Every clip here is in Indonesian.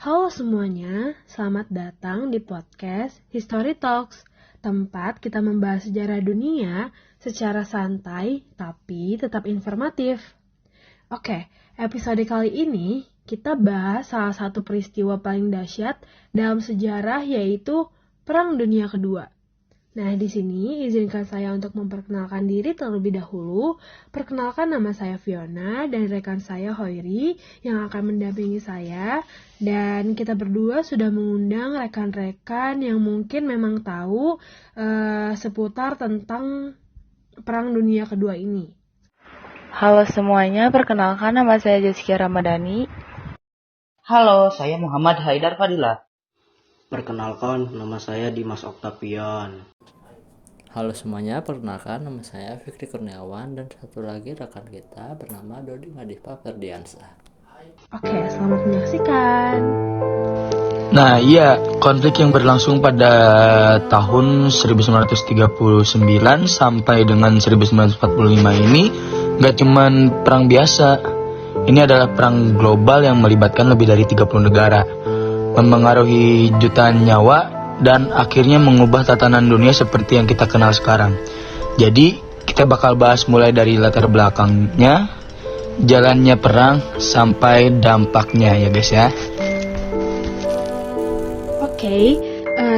Halo semuanya, selamat datang di podcast History Talks, tempat kita membahas sejarah dunia secara santai tapi tetap informatif. Oke, episode kali ini kita bahas salah satu peristiwa paling dahsyat dalam sejarah yaitu Perang Dunia Kedua. Nah, di sini izinkan saya untuk memperkenalkan diri terlebih dahulu. Perkenalkan, nama saya Fiona dan rekan saya Hoiri yang akan mendampingi saya. Dan kita berdua sudah mengundang rekan-rekan yang mungkin memang tahu seputar tentang Perang Dunia Kedua ini. Halo semuanya, perkenalkan nama saya Jessica Ramadhani. Halo, saya Muhammad Haidar Fadila. Perkenalkan, nama saya Dimas Oktavian. Halo semuanya, perkenalkan nama saya Fikri Kurniawan dan satu lagi rekan kita bernama Dodi Madifa Ferdiansyah. Oke, selamat menyaksikan. Nah iya, konflik yang berlangsung pada tahun 1939 sampai dengan 1945 ini gak cuman perang biasa. Ini adalah perang global yang melibatkan lebih dari 30 negara, mempengaruhi jutaan nyawa, dan akhirnya mengubah tatanan dunia seperti yang kita kenal sekarang. Jadi, kita bakal bahas mulai dari latar belakangnya, jalannya perang, sampai dampaknya ya guys ya. Oke,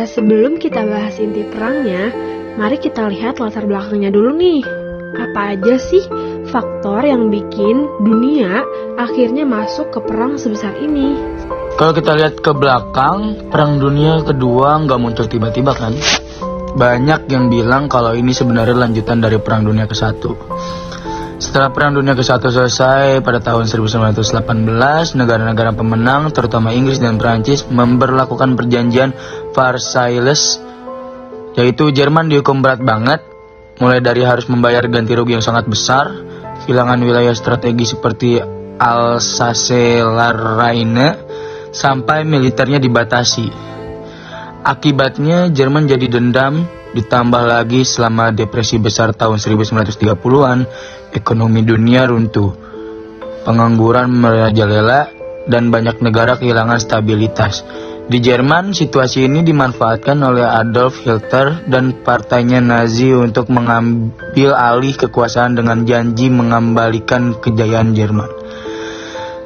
sebelum kita bahas inti perangnya, mari kita lihat latar belakangnya dulu nih. Apa aja sih faktor yang bikin dunia akhirnya masuk ke perang sebesar ini? Kalau kita lihat ke belakang, Perang Dunia Kedua nggak muncul tiba-tiba kan? Banyak yang bilang kalau ini sebenarnya lanjutan dari Perang Dunia ke-1. Setelah Perang Dunia ke-1 selesai pada tahun 1918, negara-negara pemenang, terutama Inggris dan Prancis, memberlakukan perjanjian Versailles, yaitu Jerman dihukum berat banget, mulai dari harus membayar ganti rugi yang sangat besar, kehilangan wilayah strategi seperti Alsace-Lorraine, sampai militernya dibatasi. Akibatnya Jerman jadi dendam, ditambah lagi selama depresi besar tahun 1930-an, ekonomi dunia runtuh, pengangguran merajalela, dan banyak negara kehilangan stabilitas. Di Jerman, situasi ini dimanfaatkan oleh Adolf Hitler dan partainya Nazi untuk mengambil alih kekuasaan dengan janji mengembalikan kejayaan Jerman.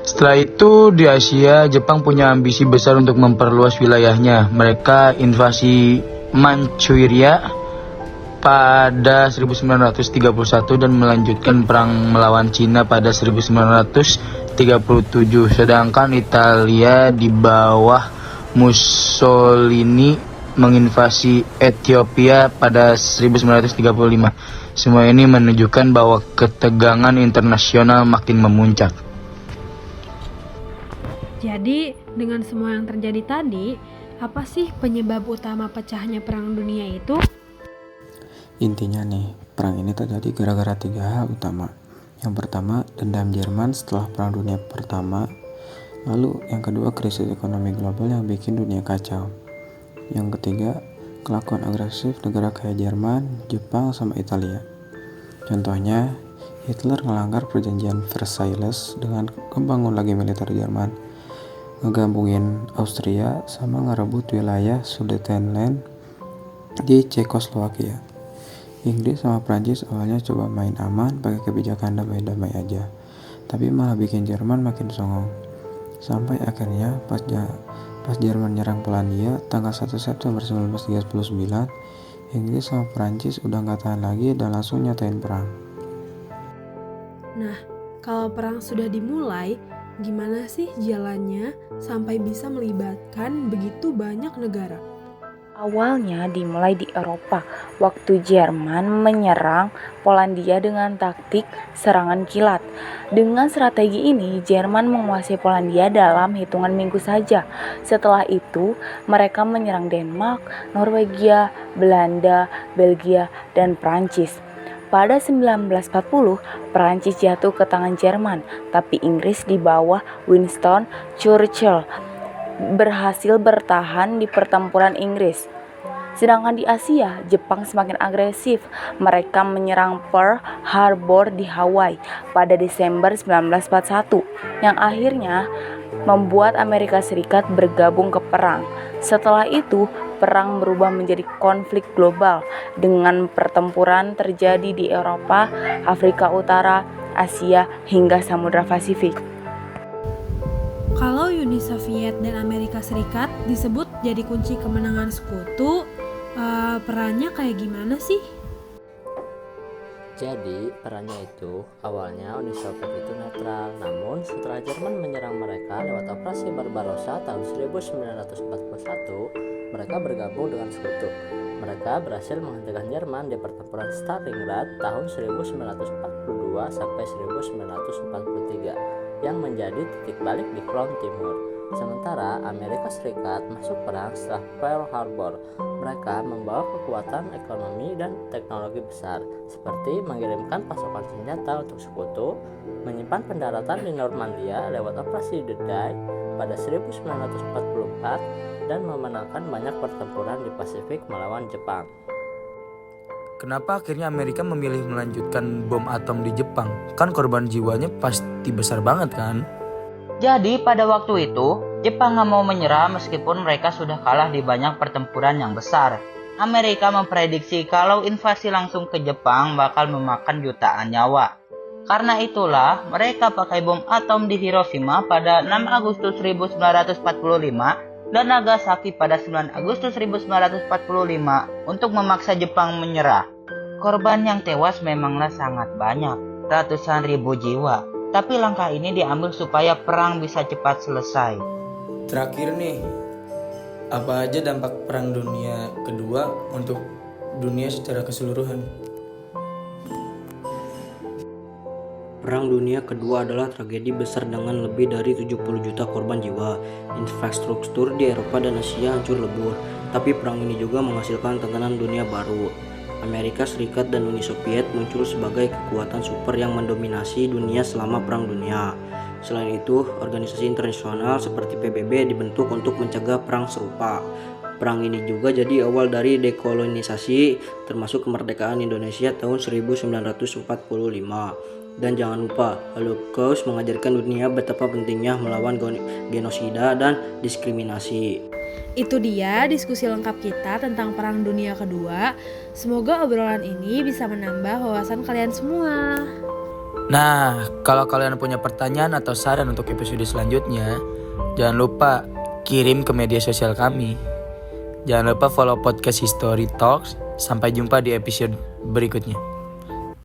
Setelah itu di Asia, Jepang punya ambisi besar untuk memperluas wilayahnya. Mereka invasi Manchuria pada 1931 dan melanjutkan perang melawan Cina pada 1937. Sedangkan Italia di bawah Mussolini menginvasi Ethiopia pada 1935. Semua ini menunjukkan bahwa ketegangan internasional makin memuncak. Jadi, dengan semua yang terjadi tadi, apa sih penyebab utama pecahnya Perang Dunia itu? Intinya nih, perang ini terjadi gara-gara 3 hal utama. Yang pertama, dendam Jerman setelah Perang Dunia Pertama. Lalu yang kedua, krisis ekonomi global yang bikin dunia kacau. Yang ketiga, kelakuan agresif negara kayak Jerman, Jepang, sama Italia. Contohnya, Hitler ngelanggar perjanjian Versailles dengan membangun lagi militer Jerman, ngegabungin Austria, sama ngerebut wilayah Sudetenland di Cekoslowakia. Inggris sama Prancis awalnya coba main aman pakai kebijakan damai-damai aja, tapi malah bikin Jerman makin songong. Sampai akhirnya pas Jerman nyerang Polandia tanggal 1 September 1939, Inggris sama Prancis udah gak tahan lagi dan langsung nyatain perang. Nah, kalau perang sudah dimulai, gimana sih jalannya sampai bisa melibatkan begitu banyak negara? Awalnya dimulai di Eropa, waktu Jerman menyerang Polandia dengan taktik serangan kilat. Dengan strategi ini, Jerman menguasai Polandia dalam hitungan minggu saja. Setelah itu, mereka menyerang Denmark, Norwegia, Belanda, Belgia, dan Prancis. Pada 1940, Prancis jatuh ke tangan Jerman, tapi Inggris di bawah Winston Churchill berhasil bertahan di pertempuran Inggris. Sedangkan di Asia, Jepang semakin agresif. Mereka menyerang Pearl Harbor di Hawaii pada Desember 1941, yang akhirnya membuat Amerika Serikat bergabung ke perang. Setelah itu, perang berubah menjadi konflik global dengan pertempuran terjadi di Eropa, Afrika Utara, Asia, hingga Samudra Pasifik. Kalau Uni Soviet dan Amerika Serikat disebut jadi kunci kemenangan sekutu, perannya kayak gimana sih? Jadi perannya itu awalnya Uni Soviet itu netral, namun setelah Jerman menyerang mereka lewat operasi Barbarossa tahun 1941, mereka bergabung dengan sekutu. Mereka berhasil menghentikan Jerman di pertempuran Stalingrad tahun 1942 sampai 1943 yang menjadi titik balik di front timur. Sementara Amerika Serikat masuk perang setelah Pearl Harbor. Mereka membawa kekuatan ekonomi dan teknologi besar, seperti mengirimkan pasokan senjata untuk sekutu, menyimpan pendaratan di Normandia lewat operasi The Die pada 1944, dan memenangkan banyak pertempuran di Pasifik melawan Jepang. Kenapa akhirnya Amerika memilih melanjutkan bom atom di Jepang? Kan korban jiwanya pasti besar banget kan? Jadi pada waktu itu, Jepang nggak mau menyerah meskipun mereka sudah kalah di banyak pertempuran yang besar. Amerika memprediksi kalau invasi langsung ke Jepang bakal memakan jutaan nyawa. Karena itulah, mereka pakai bom atom di Hiroshima pada 6 Agustus 1945 dan Nagasaki pada 9 Agustus 1945 untuk memaksa Jepang menyerah. Korban yang tewas memanglah sangat banyak, ratusan ribu jiwa. Tapi langkah ini diambil supaya perang bisa cepat selesai. Terakhir nih, apa aja dampak Perang Dunia Kedua untuk dunia secara keseluruhan? Perang Dunia Kedua adalah tragedi besar dengan lebih dari 70 juta korban jiwa. Infrastruktur di Eropa dan Asia hancur lebur, tapi perang ini juga menghasilkan tatanan dunia baru. Amerika Serikat dan Uni Soviet muncul sebagai kekuatan super yang mendominasi dunia selama Perang Dunia. Selain itu, organisasi internasional seperti PBB dibentuk untuk mencegah perang serupa. Perang ini juga jadi awal dari dekolonisasi, termasuk kemerdekaan Indonesia tahun 1945. Dan jangan lupa, Holocaust mengajarkan dunia betapa pentingnya melawan genosida dan diskriminasi. Itu dia diskusi lengkap kita tentang Perang Dunia Kedua. Semoga obrolan ini bisa menambah wawasan kalian semua. Nah, kalau kalian punya pertanyaan atau saran untuk episode selanjutnya, jangan lupa kirim ke media sosial kami. Jangan lupa follow podcast History Talks. Sampai jumpa di episode berikutnya.